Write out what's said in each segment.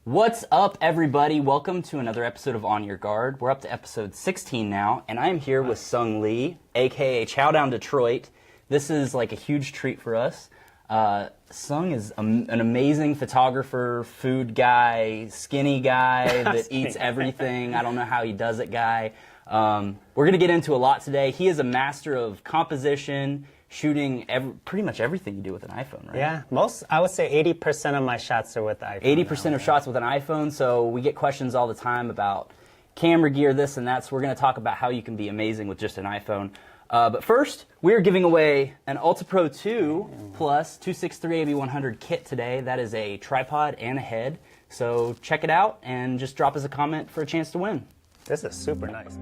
What's up, everybody? Welcome to another episode of On Your Guard. We're up to episode 16 now, and I am here with Seoung Lee, aka Chowdown Detroit. This is like a huge treat for us. Seoung is an amazing photographer, food guy, skinny guy that eats everything. I don't know how he does it guy. We're going to get into a lot today. He is a master of composition, shooting pretty much everything you do with an iPhone, right? Yeah, I would say 80% of my shots are with the iPhone. 80% of shots with an iPhone, so we get questions all the time about camera gear, this and that, so we're going to talk about how you can be amazing with just an iPhone. But first, we're giving away an Ultra Pro 2 Plus 263 AB100 kit today. That is a tripod and a head, so check it out and just drop us a comment for a chance to win. This is super nice.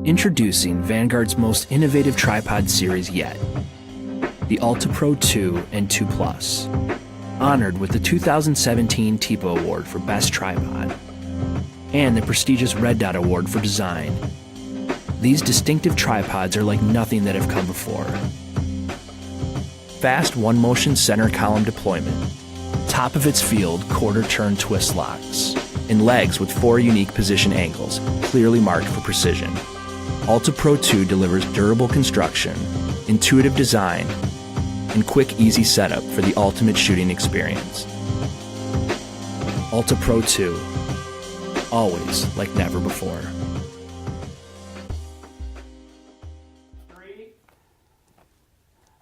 Introducing Vanguard's most innovative tripod series yet, the Ultra Pro 2 and 2 Plus, honored with the 2017 TIPO Award for Best Tripod, and the prestigious Red Dot Award for Design. These distinctive tripods are like nothing that have come before. Fast one-motion center column deployment, top of its field quarter-turn twist locks, and legs with 4 unique position angles, clearly marked for precision. Ultra Pro 2 delivers durable construction, intuitive design, and quick, easy setup for the ultimate shooting experience. Ultra Pro 2, always like never before.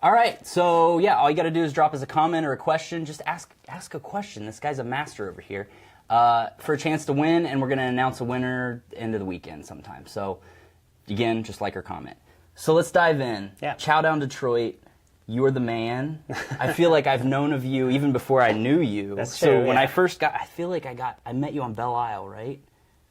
All right, so yeah, all you got to do is drop us a comment or a question. Just ask a question. This guy's a master over here for a chance to win, and we're going to announce a winner end of the weekend sometime. So again, just like or comment. So let's dive in. Yeah. Chowdown Detroit, you're the man. I feel like I've known of you even before I knew you. That's so true, when yeah. I first I feel like I met you on Belle Isle, right?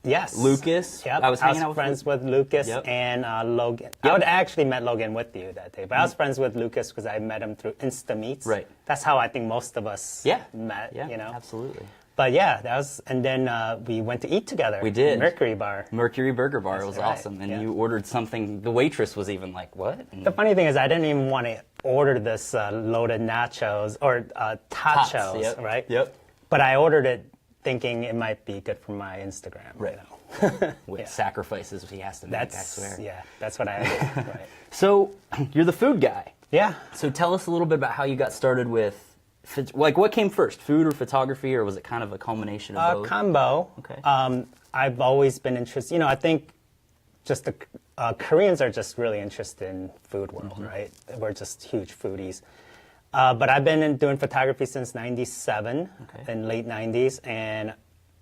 Yes. Lucas. Yep. I was hanging out with friends with Lucas Yep. and Logan. Yep. I would actually met Logan with you that day, but I was friends with Lucas because I met him through Insta Meets. Right. That's how I think most of us met. Yeah, you know. absolutely. But yeah, that was, and then we went to eat together. We did. Mercury Bar. Mercury Burger Bar. It was right, awesome. And yeah. you ordered something. The waitress was even like, what? And The funny thing is, I didn't even want to order this loaded nachos or tachos, Yep. right? Yep. But I ordered it thinking it might be good for my Instagram. Right. You know? With Yeah. sacrifices he has to make, I swear. Yeah, that's what I did. Right. So, you're the food guy. Yeah. So tell us a little bit about how you got started with, like, what came first, food or photography, or was it kind of a culmination of both? Combo. Okay. I've always been interested. You know, I think just the Koreans are just really interested in food world, right? We're just huge foodies. But I've been doing photography since '97, in late '90s, and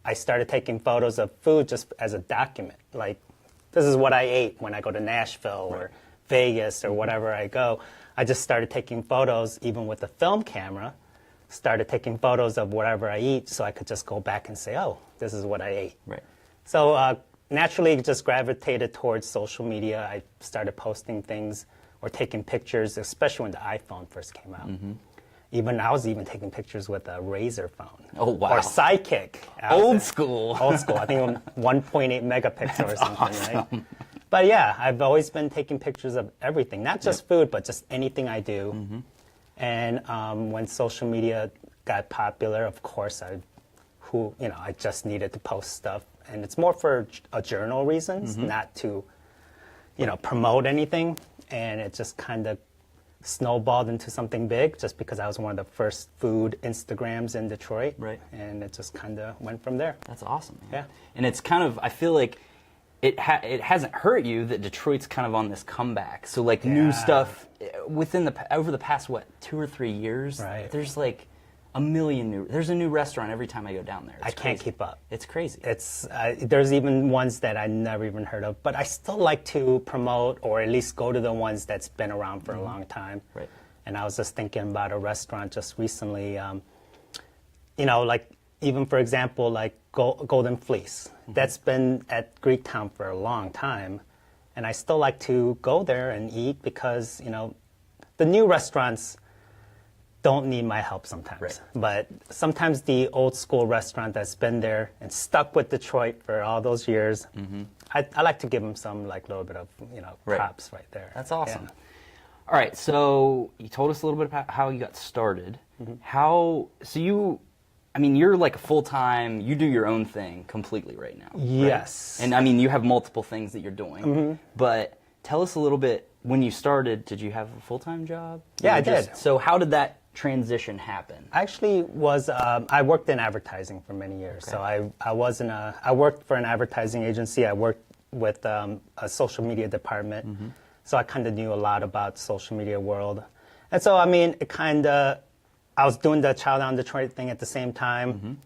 I started taking photos of food just as a document. Like, this is what I ate when I go to Nashville or Vegas or whatever I go. I just started taking photos, even with the film camera, started taking photos of whatever I eat so I could just go back and say, oh, this is what I ate. Right. So naturally just gravitated towards social media. I started posting things or taking pictures, especially when the iPhone first came out. I was even taking pictures with a Razr phone. Oh, wow. Or Sidekick. Old school. Old school. I think 1.8 megapixel or something, right? But yeah, I've always been taking pictures of everything, not just food, but just anything I do. And when social media got popular, of course, I just needed to post stuff, and it's more for journal reasons, not to, promote anything. And it just kind of snowballed into something big, just because I was one of the first food Instagrams in Detroit. Right. And it just kind of went from there. That's awesome, man. Yeah. And it's kind of, I feel like it hasn't hurt you that Detroit's kind of on this comeback. So like new stuff over the past 2 or 3 years. Right. There's like there's a new restaurant every time I go down there. I can't keep up. It's crazy. It's there's even ones that I never even heard of, but I still like to promote or at least go to the ones that's been around for a long time. Right. And I was just thinking about a restaurant just recently, like even for example, like Golden Fleece. That's been at Greektown for a long time, and I still like to go there and eat because the new restaurants don't need my help sometimes. Right. But sometimes the old school restaurant that's been there and stuck with Detroit for all those years, I like to give them some little bit of props right there. That's awesome. Yeah. All right, so you told us a little bit about how you got started. So I mean, you're like a full-time, you do your own thing completely right now. Right? Yes. And I mean, you have multiple things that you're doing. But tell us a little bit, when you started, did you have a full-time job? Yeah, I did. So how did that transition happen? I actually was, I worked in advertising for many years. Okay. So I worked for an advertising agency. I worked with a social media department. So I kind of knew a lot about social media world. And so, I mean, I was doing the Child on Detroit thing at the same time.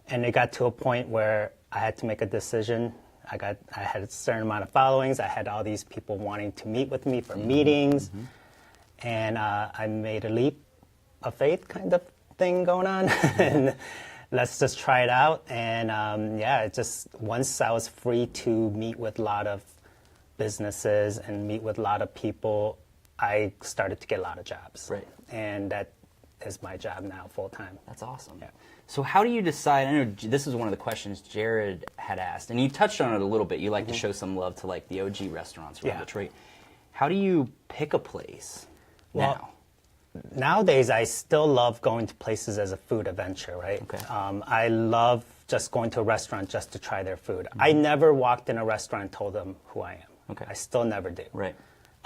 And it got to a point where I had to make a decision. I had a certain amount of followings. I had all these people wanting to meet with me for meetings. And I made a leap of faith kind of thing going on. And let's just try it out. And once I was free to meet with a lot of businesses and meet with a lot of people, I started to get a lot of jobs. Right. And that is my job now, full time. That's awesome. Yeah. So how do you decide? I know this is one of the questions Jared had asked, and you touched on it a little bit. You like to show some love to like the OG restaurants around Detroit. How do you pick a place now? Nowadays, I still love going to places as a food adventure, right? Okay. I love just going to a restaurant just to try their food. I never walked in a restaurant and told them who I am. Okay. I still never do. Right.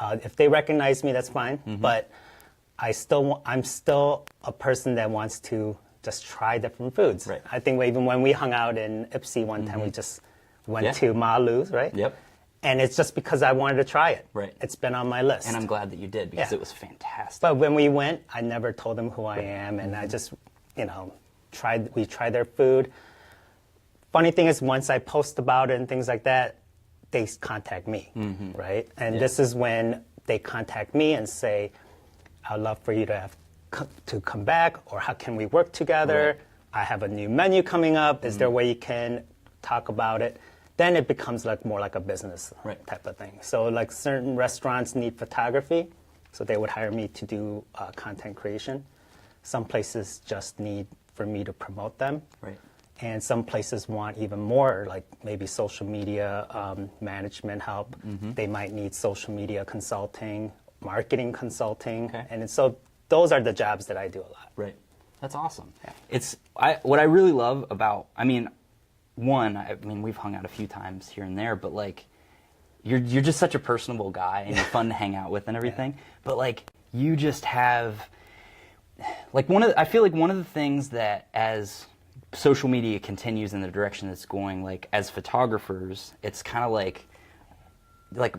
If they recognize me, that's fine. But I'm still a person that wants to just try different foods. Right. I think even when we hung out in Ipsy one time, we just went to Malu's, right? Yep. And it's just because I wanted to try it. Right. It's been on my list. And I'm glad that you did, because it was fantastic. But when we went, I never told them who I am, and I just, we tried their food. Funny thing is, once I post about it and things like that, they contact me, right? And this is when they contact me and say, I'd love for you to come back, or how can we work together? Right. I have a new menu coming up. Is there a way you can talk about it? Then it becomes more like a business type of thing. So like certain restaurants need photography, so they would hire me to do content creation. Some places just need for me to promote them. Right. And some places want even more, like maybe social media management help. They might need social media consulting, marketing consulting. Okay. And so those are the jobs that I do a lot. Right. That's awesome. Yeah. What I really love about, I mean, we've hung out a few times here and there, but like, you're just such a personable guy, and you're fun to hang out with and everything. But like, you just have, like, I feel like one of the things that as social media continues in the direction that's going, like as photographers, it's kind of like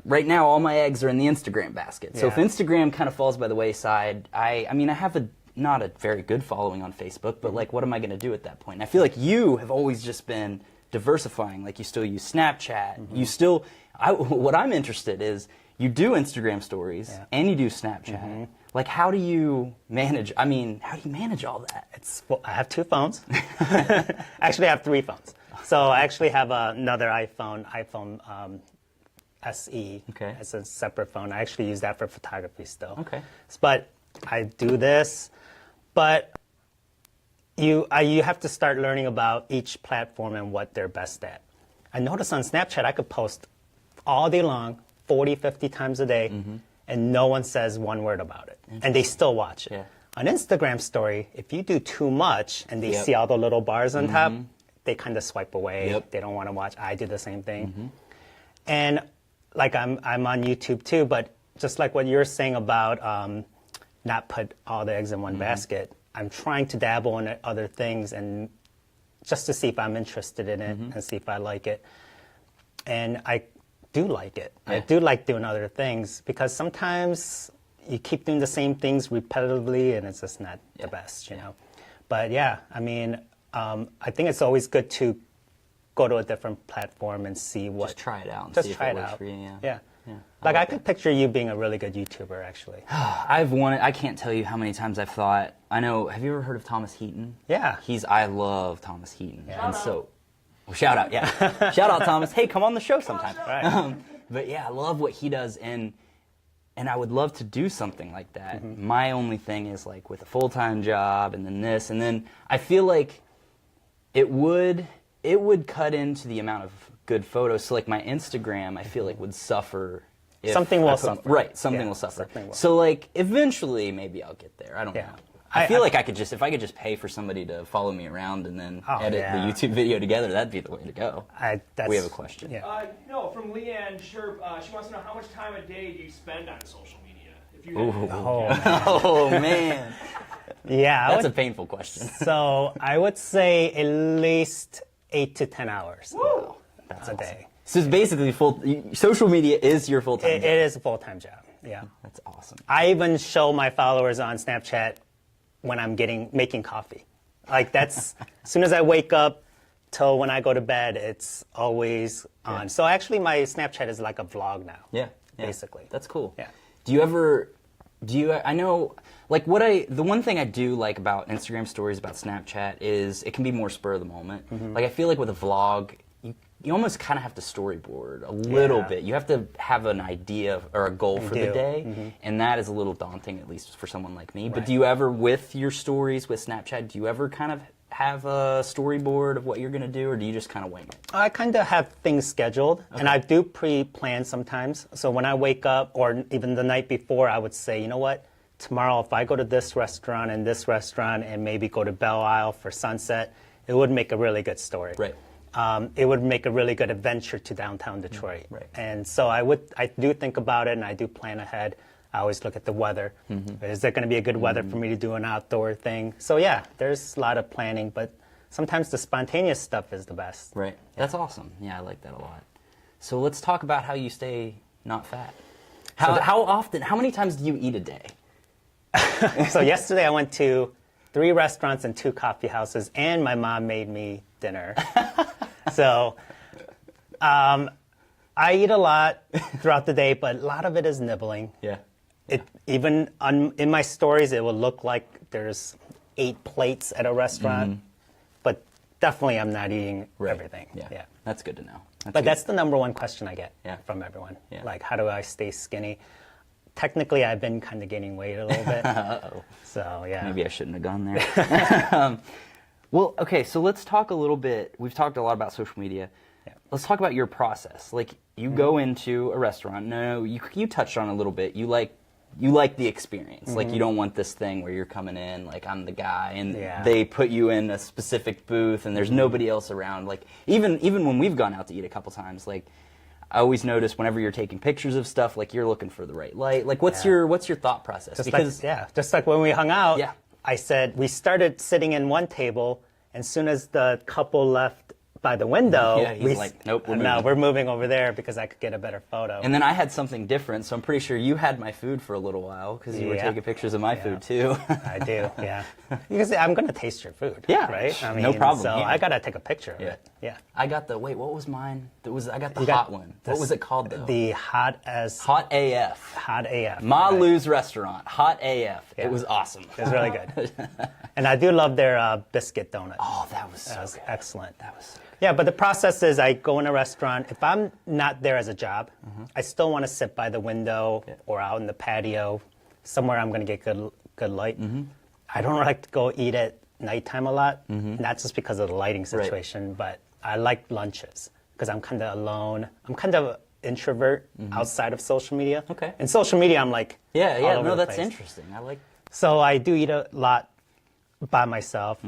right now all my eggs are in the Instagram basket. So if Instagram kind of falls by the wayside, I have not a very good following on Facebook, but like, what am I going to do at that point? And I feel like you have always just been diversifying. Like, you still use Snapchat. You still, what I'm interested is, you do Instagram stories and you do Snapchat. Like, how do you manage all that? I have two phones. Actually, I have three phones. So I actually have another iPhone SE. Okay. It's a separate phone. I actually use that for photography still. Okay. But I do this. But you have to start learning about each platform and what they're best at. I noticed on Snapchat I could post all day long, 40, 50 times a day, and no one says one word about it. And they still watch it. Yeah. On Instagram story, if you do too much and they see all the little bars on top, they kind of swipe away. Yep. They don't want to watch. I do the same thing. And like I'm on YouTube too, but just like what you're saying about not put all the eggs in one basket, I'm trying to dabble in other things and just to see if I'm interested in it and see if I like it. And I do like it. Yeah. I do like doing other things, because sometimes you keep doing the same things repetitively and it's just not the best, you know. But yeah, I mean, I think it's always good to go to a different platform and see what. Just try it out and just see if try it it works out. for you. Yeah. Yeah. Like I could picture you being a really good YouTuber, actually. I can't tell you how many times I've thought, have you ever heard of Thomas Heaton? Yeah. I love Thomas Heaton. Yeah. And so, shout out, yeah. Shout out, Thomas. Hey, come on the show sometime. Right. But yeah, I love what he does, and I would love to do something like that. My only thing is, like, with a full-time job and then this, and then I feel like it would cut into the amount of good photos. So like my Instagram, I feel like would suffer. If Something will suffer. Right, something will suffer. So like eventually maybe I'll get there. I don't know. I feel like if I could just pay for somebody to follow me around and then edit the YouTube video together, that'd be the way to go. We have a question. Yeah. No, from Leanne Sherp. She wants to know how much time a day do you spend on social media? If you Oh man. Yeah. That's a painful question. So I would say at least 8 to 10 hours. Woo! That's a day. So it's basically social media is your full-time It job. is a full-time job. Yeah. That's awesome. I even show my followers on Snapchat when I'm making coffee. Like that's as soon as I wake up till when I go to bed, it's always on. So actually my Snapchat is like a vlog now. Yeah. Basically. That's cool. Yeah. I know, like the one thing I do like about Instagram stories, about Snapchat is it can be more spur of the moment. Mm-hmm. Like I feel like with a vlog, you almost kind of have to storyboard a little bit. You have to have an idea or a goal for the day, and that is a little daunting, at least for someone like me. But do you ever, with your stories with Snapchat, do you ever kind of have a storyboard of what you're going to do, or do you just kind of wing it? I kind of have things scheduled, and I do pre-plan sometimes. So when I wake up, or even the night before, I would say, you know what, tomorrow if I go to this restaurant and maybe go to Belle Isle for sunset, it would make a really good story. Right. It would make a really good adventure to downtown Detroit. Right. And so I do think about it, and I do plan ahead. I always look at the weather. Is there going to be a good weather for me to do an outdoor thing? So yeah, there's a lot of planning, but sometimes the spontaneous stuff is the best. Right. That's awesome. Yeah, I like that a lot. So let's talk about how you stay not fat. How many times do you eat a day? So yesterday I went to 3 restaurants and 2 coffee houses, and my mom made me dinner. So I eat a lot throughout the day, but a lot of it is nibbling. Yeah. Even in my stories, it will look like there's 8 plates at a restaurant, but definitely I'm not eating everything. Yeah. That's good to know. That's the number one question I get from everyone. Yeah. Like, how do I stay skinny? Technically, I've been kind of gaining weight a little bit. Uh-oh. So, yeah. Maybe I shouldn't have gone there. Well, okay, so let's talk a little bit. We've talked a lot about social media. Yeah. Let's talk about your process. Like, you go into a restaurant. No, you touched on it a little bit. You like the experience. Like, you don't want this thing where you're coming in, like, I'm the guy, and they put you in a specific booth, and there's nobody else around. Like, even when we've gone out to eat a couple times, like, I always notice whenever you're taking pictures of stuff, like, you're looking for the right light. Like, what's your thought process? Just like when we hung out, Yeah. I said we started sitting in one table, and as soon as the couple left by the window, he's like, nope, we're moving over there because I could get a better photo. And then I had something different, so I'm pretty sure you had my food for a little while because you were taking pictures of my food too. I do, yeah. Because I'm going to taste your food, Yeah, right? I mean, no problem. So Yeah. I got to take a picture of it. Yeah. I got what was mine? I got the hot one. What was it called though? The Hot AF. Hot AF. Ma right. Lou's restaurant, Hot AF. Yeah. It was awesome. It was really good. And I do love their biscuit donut. Oh, that was so That was good. excellent. That was so good. Yeah, but the process is I go in a restaurant. If I'm not there as a job, I still want to sit by the window or out in the patio, somewhere I'm going to get good light. I don't like to go eat at nighttime a lot, not just because of the lighting situation, but I like lunches because I'm kind of alone. I'm kind of an introvert outside of social media. Okay. In social media, I'm like all over No, the that's place. interesting. I like. So I do eat a lot by myself.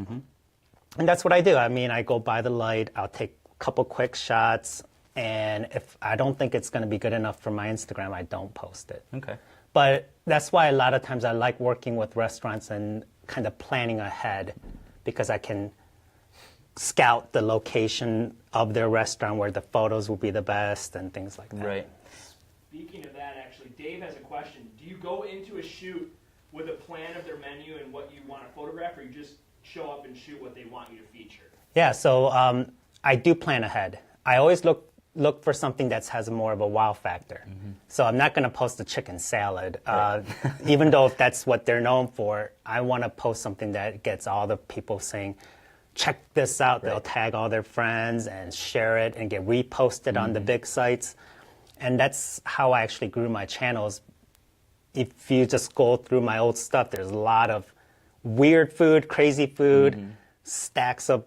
And that's what I do. I mean, I go by the light, I'll take a couple quick shots, and if I don't think it's going to be good enough for my Instagram, I don't post it. Okay. But that's why a lot of times I like working with restaurants and kind of planning ahead because I can scout the location of their restaurant where the photos will be the best and things like that. Right. Speaking of that, actually, Dave has a question. Do you go into a shoot with a plan of their menu and what you want to photograph, or you just show up and shoot what they want you to feature? Yeah, so I do plan ahead. I always look for something that has more of a wow factor. So I'm not going to post a chicken salad. Even though if that's what they're known for, I want to post something that gets all the people saying, check this out. They'll tag all their friends and share it and get reposted on the big sites. And that's how I actually grew my channels. If you just go through my old stuff, there's a lot of weird food, crazy food, stacks of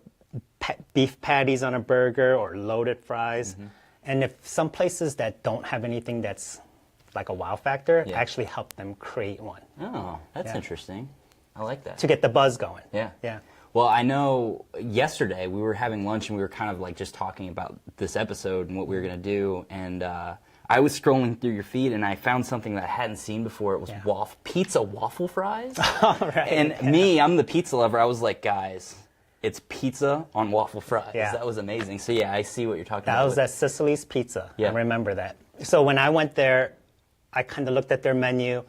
beef patties on a burger or loaded fries. And if some places that don't have anything that's like a wow factor, I actually help them create one. Oh, that's interesting. I like that. to get the buzz going. Yeah. Yeah. Well, I know yesterday we were having lunch and we were kind of like just talking about this episode and what we were going to do. And I was scrolling through your feed and I found something that I hadn't seen before. It was pizza waffle fries. All right. And me, I'm the pizza lover. I was like, guys, it's pizza on waffle fries. Yeah. That was amazing. So yeah, I see what you're talking about. That was at Sicily's Pizza. Yeah. I remember that. So when I went there, I kind of looked at their menu,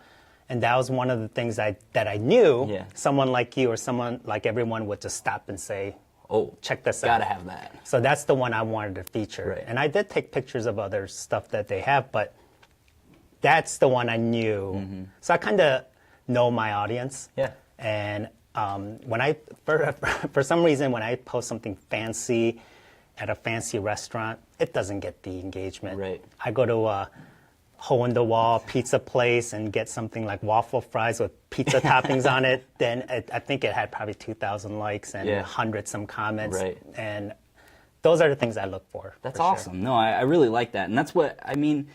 and that was one of the things that I knew someone like you or someone like everyone would just stop and say, oh, check this out. Gotta have that. So that's the one I wanted to feature. Right. And I did take pictures of other stuff that they have, but that's the one I knew. Mm-hmm. So I kind of know my audience. Yeah. And when for some reason, when I post something fancy at a fancy restaurant, it doesn't get the engagement. Right. I go to a hole-in-the-wall pizza place and get something like waffle fries with pizza toppings on it, then I think it had probably 2,000 likes and 100 some comments. Right. And those are the things I look for. That's for awesome. Sure. No, I really like that. And that's what, I mean,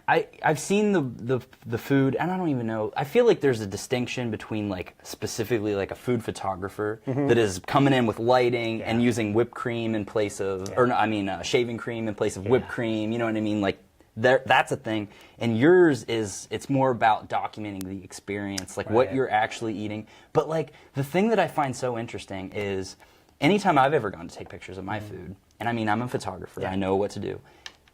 I've seen the food, and I don't even know. I feel like there's a distinction between like specifically like a food photographer that is coming in with lighting and using whipped cream in place of, or no, I mean shaving cream in place of whipped cream. You know what I mean? Like that's a thing. And yours is, it's more about documenting the experience, like what you're actually eating. But like the thing that I find so interesting is anytime I've ever gone to take pictures of my food, and I mean I'm a photographer, I know what to do.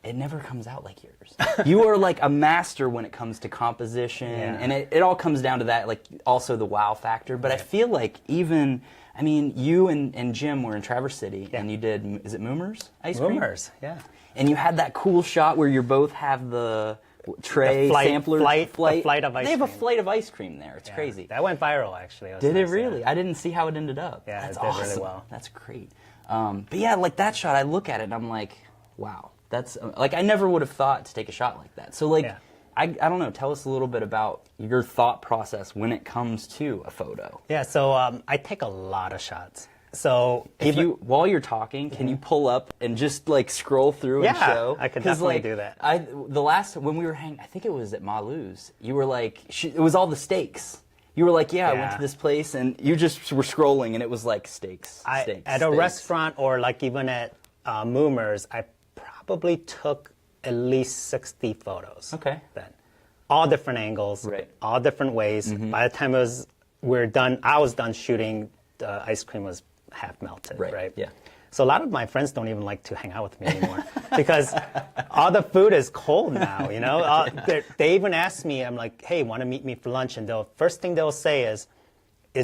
It never comes out like yours. You are like a master when it comes to composition, and it all comes down to that, like also the wow factor. But I feel like even, I mean, you and Jim were in Traverse City, and you did, is it Moomers ice cream? Moomers, yeah. And you had that cool shot where you both have the tray sampler flight of ice They have a cream. flight of ice cream there. It's crazy. That went viral, actually. It was Did it nice, really? Yeah. I didn't see how it ended up. Yeah, That's it did awesome. really well. That's great. But yeah, like that shot, I look at it and I'm like, wow. That's like I never would have thought to take a shot like that. So like I don't know. Tell us a little bit about your thought process when it comes to a photo. Yeah, so I take a lot of shots. So If you while you're talking, can you pull up and just like scroll through and show? I could 'Cause, definitely like, do that. The last when we were hanging, I think it was at Malu's. You were like, it was all the steaks. You were like, I went to this place, and you just were scrolling, and it was like steaks. At a restaurant or like even at Moomers, I probably took at least 60 photos. Okay. Then, all different angles, all different ways. By the time we're done, I was done shooting. The ice cream was half melted. Right. Yeah. So a lot of my friends don't even like to hang out with me anymore because all the food is cold now. You know, they even ask me. I'm like, hey, want to meet me for lunch? And the first thing they'll say is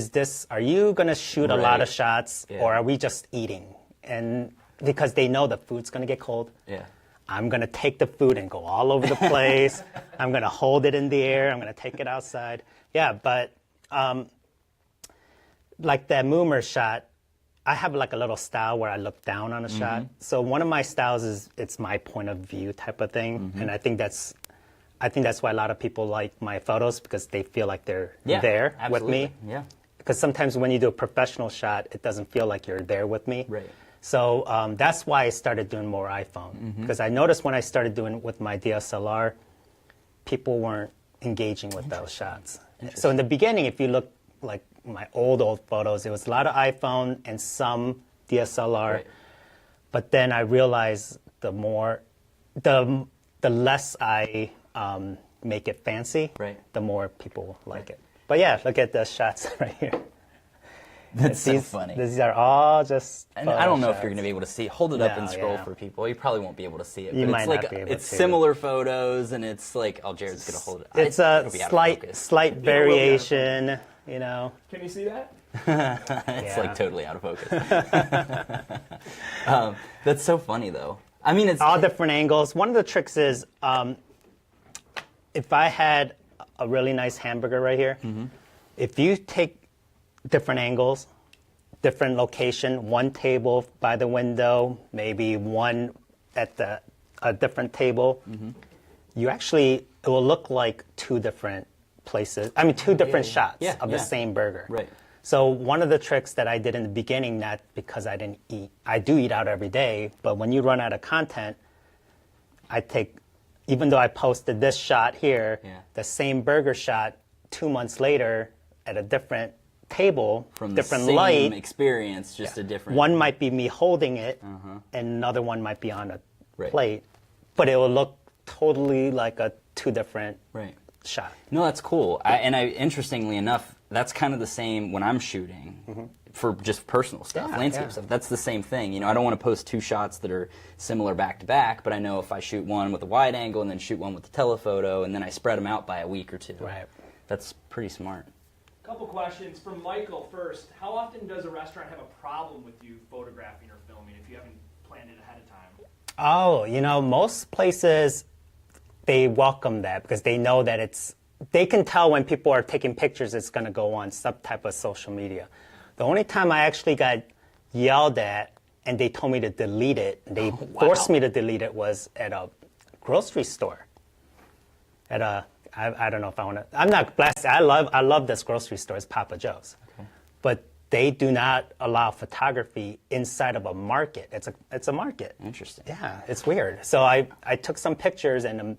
this? Are you gonna shoot a lot of shots, or are we just eating? And because they know the food's going to get cold. Yeah. I'm going to take the food and go all over the place. I'm going to hold it in the air. I'm going to take it outside. Yeah, but like that Moomer shot, I have like a little style where I look down on a shot. So one of my styles is it's my point of view type of thing. And I think that's why a lot of people like my photos because they feel like they're there with me. Yeah. Because sometimes when you do a professional shot, it doesn't feel like you're there with me. Right. So that's why I started doing more iPhone. Because I noticed when I started doing it with my DSLR, people weren't engaging with those shots. So in the beginning, if you look like my old photos, it was a lot of iPhone and some DSLR. Right. But then I realized the less I make it fancy, the more people like it. But yeah, look at the shots right here. That's so funny. These are all just. And I don't know if you're going to be able to see. Hold it up and scroll for people. You probably won't be able to see it. You but might it's like not be able it's to. similar photos, and it's like, oh, Jared's going to hold it. It's a slight variation, you know. Can you see that? It's like totally out of focus. That's so funny, though. I mean, it's all different angles. One of the tricks is if I had a really nice hamburger right here, if you take different angles, different location, one table by the window, maybe one at a different table, you actually, it will look like two different places. I mean, two different shots of the same burger. Right. So one of the tricks that I did in the beginning, not because I didn't eat, I do eat out every day, but when you run out of content, I take, even though I posted this shot here, the same burger shot 2 months later, at a different table, From different the same light. experience, just a different. One might be me holding it, and another one might be on a Right. plate, but it will look totally like a two different Right. shot. No, that's cool. Interestingly enough, that's kind of the same when I'm shooting for just personal stuff, Yeah, landscape yeah. stuff. That's the same thing. You know, I don't want to post two shots that are similar back to back, but I know if I shoot one with a wide angle and then shoot one with a telephoto, and then I spread them out by a week or two. Right. That's pretty smart. Couple questions from Michael first. How often does a restaurant have a problem with you photographing or filming if you haven't planned it ahead of time? Oh, most places, they welcome that because they know that they can tell when people are taking pictures, it's going to go on some type of social media. The only time I actually got yelled at and they told me to delete it, they forced me to delete it, was at a grocery store. I don't know if I want to, I'm not blessed. I love this grocery store. It's Papa Joe's. Okay. But they do not allow photography inside of a market. It's a market. Interesting. Yeah, it's weird. So I took some pictures and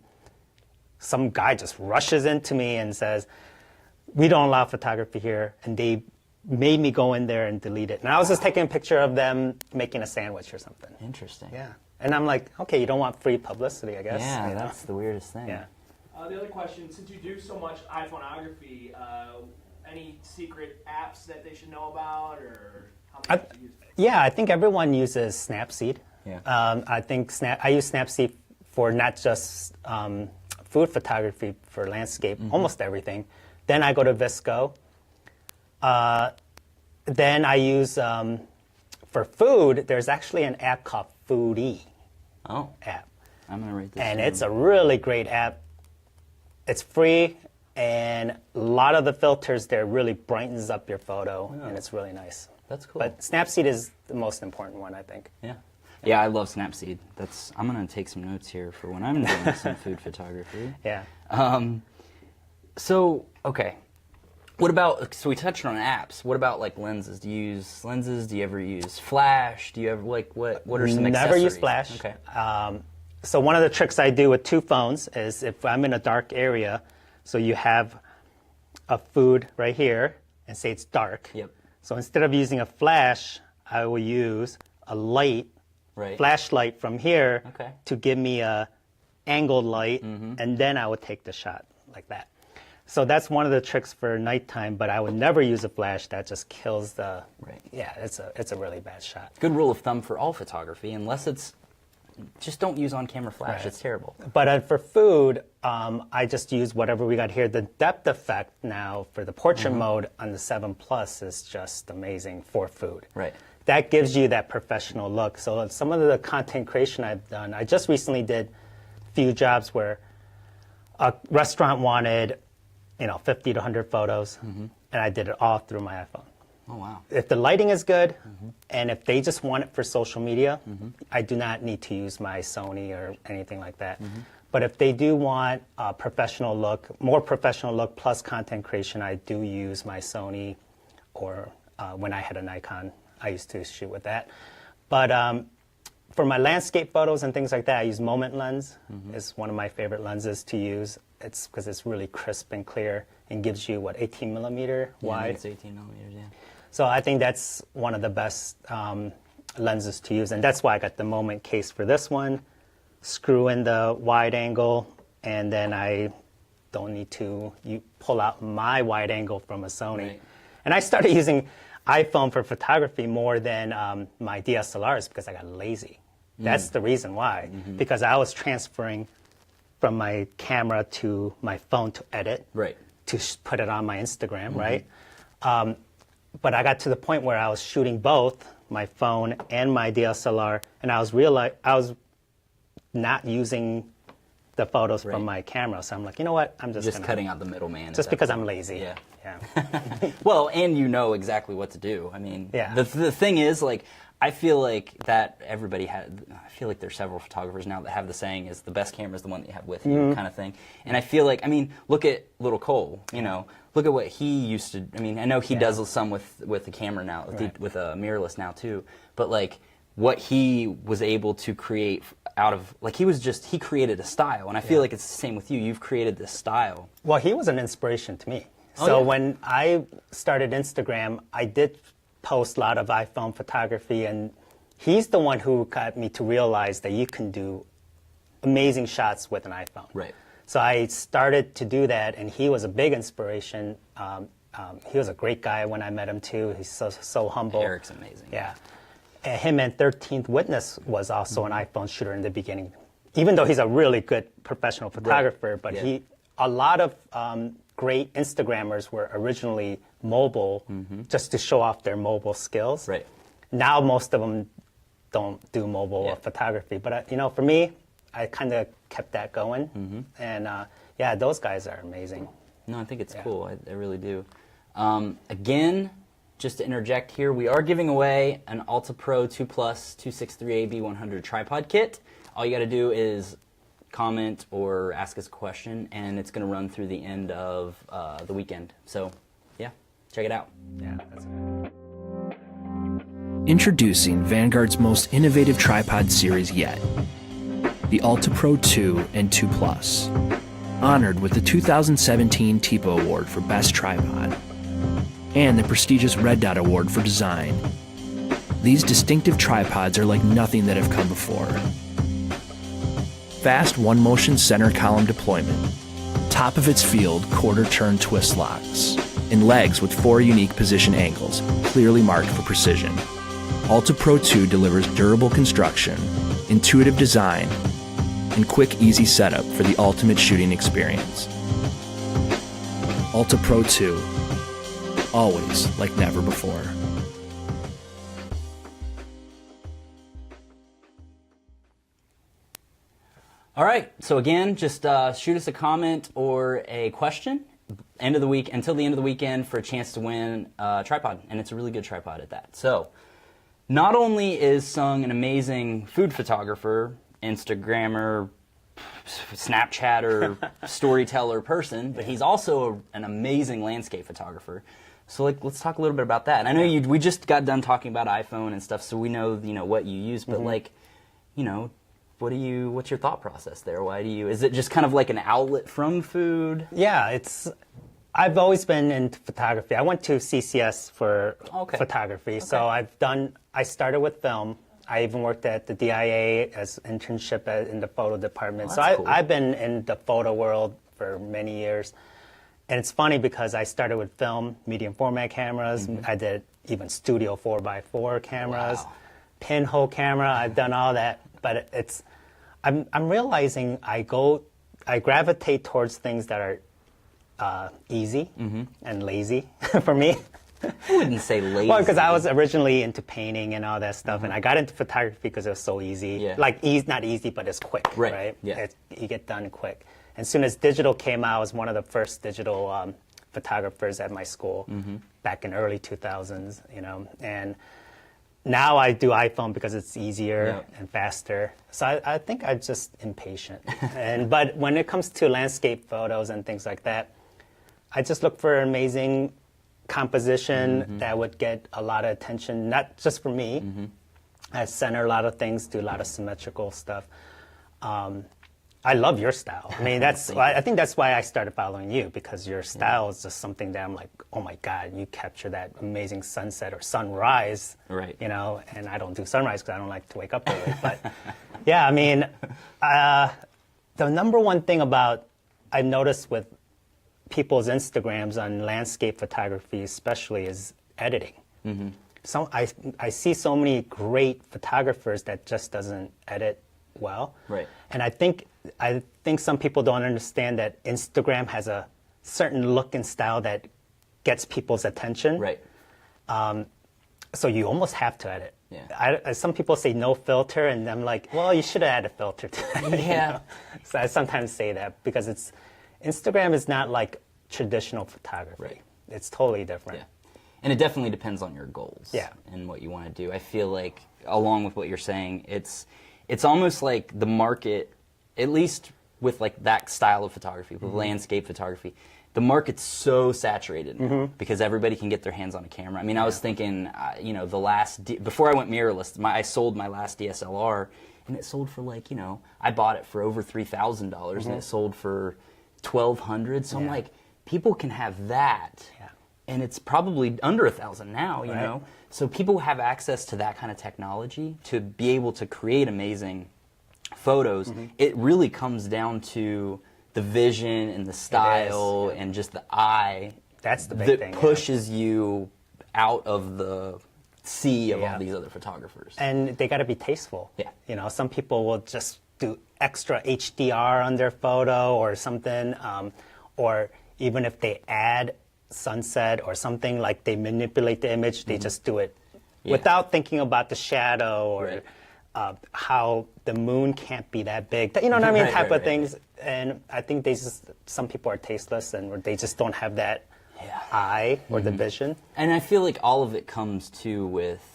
some guy just rushes into me and says, "We don't allow photography here." And they made me go in there and delete it. And I was just taking a picture of them making a sandwich or something. Interesting. Yeah. And I'm like, okay, you don't want free publicity, I guess. Yeah, you know? that's the weirdest thing. Yeah. The other question, since you do so much iPhoneography, any secret apps that they should know about, or how many apps do you use? Yeah, I think everyone uses Snapseed. Yeah. I think I use Snapseed for not just food photography, for landscape, almost everything. Then I go to Visco. Then I use, for food, there's actually an app called Foodie Oh, app. I'm going to rate this. And down. it's a really great app. It's free, and a lot of the filters there really brightens up your photo, and it's really nice. That's cool. But Snapseed is the most important one, I think. Yeah. Yeah, I love Snapseed. I'm going to take some notes here for when I'm doing some food photography. Yeah. So, okay. What about, so we touched on apps. What about like lenses? Do you use lenses? Do you ever use flash? Do you ever, like, what are some accessories? Never use flash. Okay. So one of the tricks I do with two phones is if I'm in a dark area, so you have a food right here, and say it's dark. Yep. So instead of using a flash, I will use a light, Right. flashlight from here Okay. to give me a angled light, and then I would take the shot like that. So that's one of the tricks for nighttime, but I would never use a flash. That just kills the. Right. Yeah, it's a really bad shot. Good rule of thumb for all photography, unless it's, just don't use on-camera flash. Right. It's terrible. But for food, I just use whatever we got here. The depth effect now for the portrait mode on the 7 Plus is just amazing for food. Right. That gives you that professional look. So some of the content creation I've done, I just recently did a few jobs where a restaurant wanted, 50 to 100 photos, and I did it all through my iPhone. Oh, wow. If the lighting is good, and if they just want it for social media, I do not need to use my Sony or anything like that. But if they do want a professional look, more professional look plus content creation, I do use my Sony, or when I had a Nikon, I used to shoot with that. But for my landscape photos and things like that, I use Moment Lens. It's one of my favorite lenses to use. It's because it's really crisp and clear and gives you, 18 millimeter Yeah, I wide? think it's 18 millimeters, yeah. So I think that's one of the best lenses to use, and that's why I got the Moment case for this one. Screw in the wide angle, and then I don't need to pull out my wide angle from a Sony. Right. And I started using iPhone for photography more than my DSLRs because I got lazy. That's the reason why, because I was transferring from my camera to my phone to edit, Right. to put it on my Instagram, right? But I got to the point where I was shooting both my phone and my DSLR, and I was not using the photos Right. from my camera. So I'm like, you know what? I'm just Just gonna, cutting out the middleman. at just that because point. I'm lazy. Yeah. Yeah. Well, and you know exactly what to do. I mean, Yeah. the thing is, like, I feel like that I feel like there's several photographers now that have the saying is the best camera is the one that you have with you, kind of thing. And I feel like, look at Little Cole, look at what he used to, I know he does some with the camera now, with a mirrorless now too, but like what he was able to create out of, like, he created a style. And I feel like it's the same with you. You've created this style. Well, he was an inspiration to me. So yeah. when I started Instagram, I did post a lot of iPhone photography, and he's the one who got me to realize that you can do amazing shots with an iPhone. Right. So I started to do that, and he was a big inspiration. He was a great guy when I met him too. He's so humble. Eric's amazing. Yeah. And him and 13th Witness was also an iPhone shooter in the beginning, even though he's a really good professional photographer. But Yeah. a lot of great Instagrammers were originally mobile, just to show off their mobile skills. Right. Now most of them don't do mobile Yeah. photography, but for me, I kind of kept that going, and yeah, those guys are amazing. No, I think it's Yeah. cool. I really do. Again, just to interject here, we are giving away an Alta Pro 2 Plus 263AB100 tripod kit. All you got to do is comment or ask us a question, and it's going to run through the end of the weekend. So, yeah, check it out. Yeah, that's good. Introducing Vanguard's most innovative tripod series yet, the Alta Pro 2 and 2 Plus, honored with the 2017 TIPO Award for Best Tripod, and the prestigious Red Dot Award for Design. These distinctive tripods are like nothing that have come before. Fast one-motion center column deployment, top of its field quarter-turn twist locks, and legs with 4 unique position angles, clearly marked for precision. Alta Pro 2 delivers durable construction, intuitive design, and quick, easy setup for the ultimate shooting experience. Alta Pro 2, always like never before. All right, so again, just shoot us a comment or a question end of the week until the end of the weekend for a chance to win a tripod, and it's a really good tripod at that. So, not only is Seoung an amazing food photographer, Instagrammer, Snapchatter, storyteller person, but he's also an amazing landscape photographer. So, let's talk a little bit about that. And I know we just got done talking about iPhone and stuff, so we know what you use, but what's your thought process there? Is it just kind of like an outlet from food? Yeah, I've always been into photography. I went to CCS for photography, so I started with film. I even worked at the DIA as internship in the photo department. Oh, so that's cool. I've been in the photo world for many years. And it's funny because I started with film, medium format cameras. I did even studio 4x4 cameras, Wow. pinhole camera. I've done all that, but I'm realizing I gravitate towards things that are easy and lazy for me. I wouldn't say lazy. Well, because I was originally into painting and all that stuff, and I got into photography because it was so easy. Yeah. Not easy, but it's quick, Right, yeah. You get done quick. As soon as digital came out, I was one of the first digital photographers at my school back in early 2000s, and now I do iPhone because it's easier and faster. So I think I'm just impatient. But when it comes to landscape photos and things like that, I just look for amazing composition that would get a lot of attention, not just for me. I center a lot of things, do a lot of symmetrical stuff. I love your style. I mean, I think that's why I started following you, because your style is just something that I'm like, oh my God, you capture that amazing sunset or sunrise. Right. And I don't do sunrise because I don't like to wake up early. But yeah, I mean, the number one thing I've noticed with people's Instagrams on landscape photography especially is editing. So I see so many great photographers that just doesn't edit well. Right. And I think some people don't understand that Instagram has a certain look and style that gets people's attention. Right. So you almost have to edit. Yeah. Some people say no filter, and I'm like, well, you should have added a filter to it. Yeah. So I sometimes say that because Instagram is not like traditional photography. Right. It's totally different. Yeah. And it definitely depends on your goals. Yeah. And what you want to do. I feel like, along with what you're saying, it's almost like the market, at least with like that style of photography, with landscape photography, the market's so saturated now because everybody can get their hands on a camera. I mean, I was thinking, before I went mirrorless, I sold my last DSLR, and it sold for like, I bought it for over $3,000, and it sold for $1,200. So I'm like, people can have that, and it's probably under 1,000 now, you know? So people have access to that kind of technology to be able to create amazing photos. It really comes down to the vision and the style and just the eye. That's the big thing. That pushes you out of the sea of all these other photographers. And they got to be tasteful. Yeah. You know, some people will just do extra HDR on their photo or something, or even if they add sunset or something, like they manipulate the image, they just do it without thinking about the shadow or how the moon can't be that big. You know what I mean? Type of things. And I think some people are tasteless and they just don't have that eye or the vision. And I feel like all of it comes to with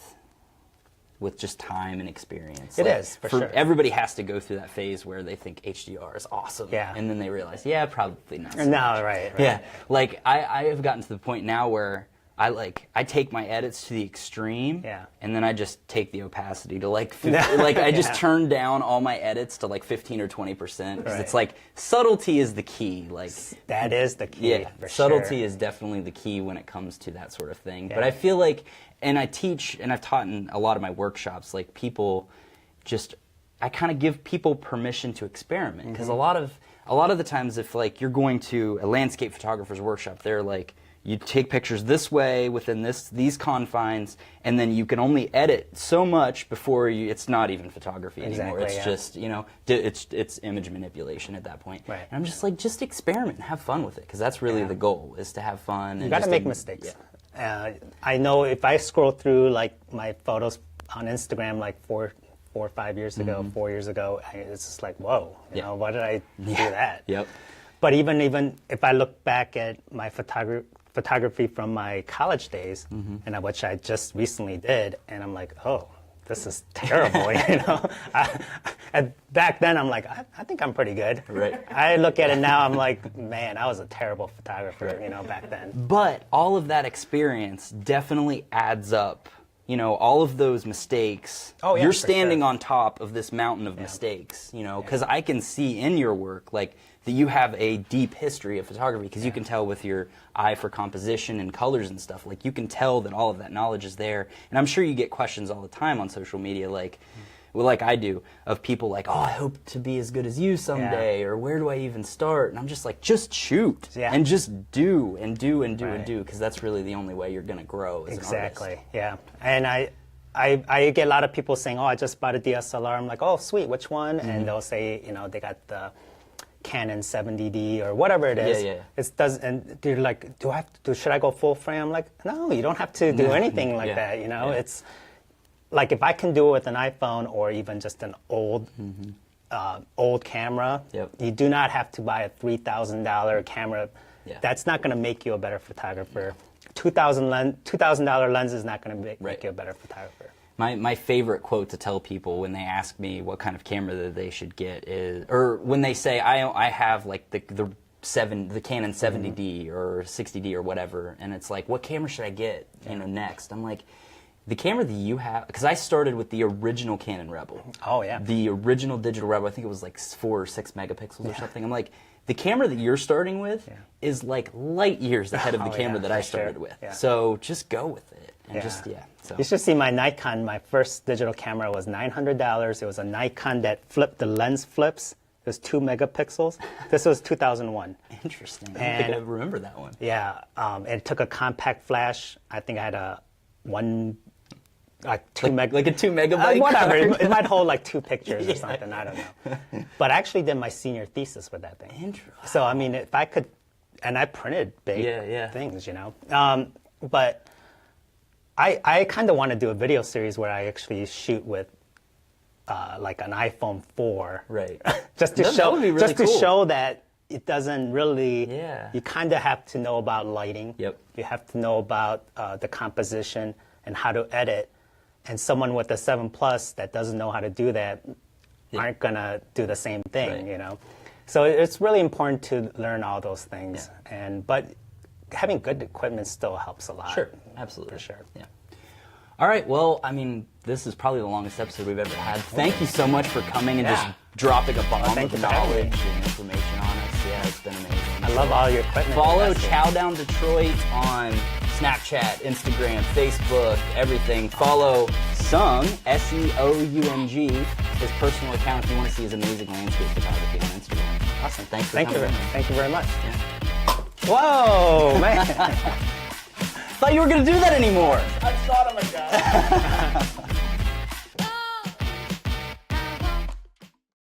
just time and experience. It is, for sure. Everybody has to go through that phase where they think HDR is awesome. Yeah. And then they realize, probably not so No, much. right. Yeah. Like, I have gotten to the point now where I take my edits to the extreme, and then I just take the opacity to like, I just turn down all my edits to like 15 or 20%, because it's like, subtlety is the key. Like, that is the key. Yeah, for subtlety sure. is definitely the key when it comes to that sort of thing. But I feel like, and I teach, and I've taught in a lot of my workshops, like people just, I kind of give people permission to experiment, because a lot of the times, if like you're going to a landscape photographer's workshop, they're like, you take pictures this way within these confines, and then you can only edit so much before it's not even photography anymore. It's just, you know, it's image manipulation at that point. Right. And I'm just like, just experiment and have fun with it, because that's really the gool, is to have fun. You got to make mistakes. I know if I scroll through like my photos on Instagram like 4 or 5 years ago, 4 years ago, it's just like, whoa, you know, why did I do that? Yep. But even if I look back at my photography from my college days, and which I just recently did, and I'm like, oh, this is terrible, you know. Back then, I'm like, I think I'm pretty good. Right. I look at it now, I'm like, man, I was a terrible photographer, you know, back then. But all of that experience definitely adds up. You know, all of those mistakes, you're standing on top of this mountain of mistakes, you know, because I can see in your work, like, that you have a deep history of photography, because you can tell with your eye for composition and colors and stuff. Like, you can tell that all of that knowledge is there. And I'm sure you get questions all the time on social media, like, well, like I do, of people like, oh, I hope to be as good as you someday, or where do I even start? And I'm just like, just shoot, and just do, and do, and do, and do, because that's really the only way you're going to grow as an artist. Yeah. And I get a lot of people saying, oh, I just bought a DSLR. I'm like, oh, sweet, which one? And they'll say, you know, they got the Canon 70D or whatever it is. It does, and they're like, should I go full frame? I'm like, no, you don't have to do anything like that. You know, it's like if I can do it with an iPhone or even just an old camera, you do not have to buy a $3,000 camera. That's not going to make you a better photographer. $2,000 lens is not going to make you a better photographer. My favorite quote to tell people when they ask me what kind of camera that they should get is, or when they say I have like the Canon 70D or 60D or whatever, and it's like, what camera should I get, you know, next? I'm like, the camera that you have, because I started with the original Canon Rebel. Oh yeah. The original digital Rebel. I think it was like 4 or 6 megapixels or something. I'm like, the camera that you're starting with is like light years ahead of the camera that I started with. So just go with it. And so. You should see my Nikon. My first digital camera was $900. It was a Nikon that flipped, the lens flips. It was 2 megapixels. This was 2001. Interesting. I don't think I remember that one. Yeah. It took a compact flash. I think I had a 2 like a 2 megabyte whatever. It might hold like 2 pictures or something. I don't know. But I actually did my senior thesis with that thing. Interesting. So I mean, if I could, and I printed big things, you know. But I kind of want to do a video series where I actually shoot with like an iPhone 4, right? just to show that it doesn't really. You kind of have to know about lighting. Yep. You have to know about the composition and how to edit. And someone with a 7 Plus that doesn't know how to do that aren't gonna do the same thing, you know. So it's really important to learn all those things. But having good equipment still helps a lot. Sure, absolutely. For sure. Yeah. All right, well, I mean, this is probably the longest episode we've ever had. Thank you so much for coming and just dropping a bomb of knowledge and information on us. Yeah, it's been amazing. I love all your equipment. Follow invested. Chow Down Detroit on Snapchat, Instagram, Facebook, everything. Follow Seoung, Seoung, his personal account if you want to see his amazing landscape photography on Instagram. Awesome. Thanks for coming in. Thank you very much. Whoa, man. Thought you were going to do that anymore. I thought of a guy.